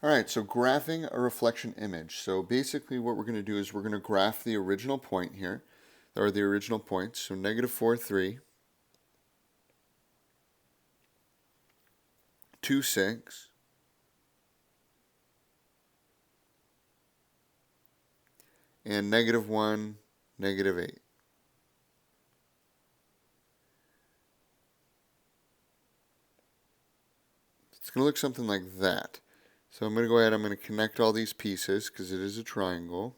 All right, so graphing a reflection image. So basically what we're going to do is we're going to graph the original point here, or the original points. So negative 4, 3, 2, 6, and negative 1, negative 8. It's going to look something like that. So I'm going to go ahead, I'm going to connect all these pieces because it is a triangle.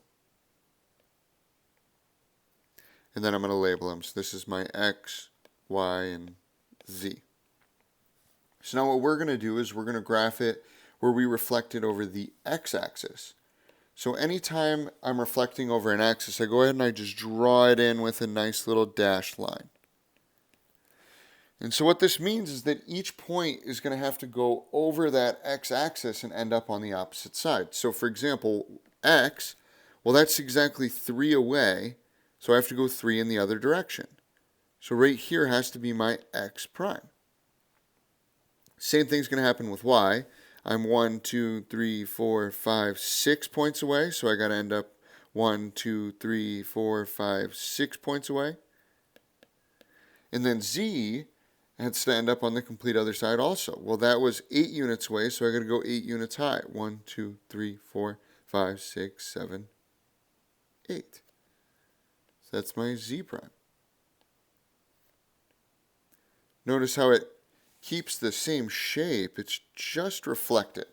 And then I'm going to label them. So this is my X, Y, and Z. So now what we're going to do is we're going to graph it where we reflect it over the X-axis. So anytime I'm reflecting over an axis, I go ahead and I just draw it in with a nice little dashed line. And so what this means is that each point is going to have to go over that x-axis and end up on the opposite side. So for example, x, well that's exactly 3 away, so I have to go 3 in the other direction. So right here has to be my x prime. Same thing's going to happen with y. I'm 1, 2, 3, 4, 5, 6 points away, so I got to end up 1, 2, 3, 4, 5, 6 points away. And then z has to end up on the complete other side also. Well, that was 8 units away, so I got to go 8 units high. 1, 2, 3, 4, 5, 6, 7, 8. So that's my z prime. Notice how it keeps the same shape, it's just reflected.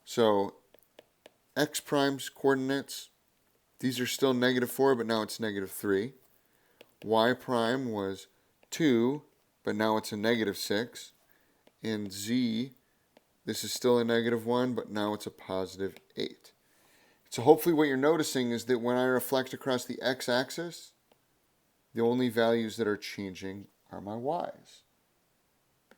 So x prime's coordinates, these are still negative 4, but now it's negative 3. Y prime was 2, but now it's a negative 6. And z, this is still a negative 1, but now it's a positive 8. So hopefully what you're noticing is that when I reflect across the x-axis, the only values that are changing are my y's.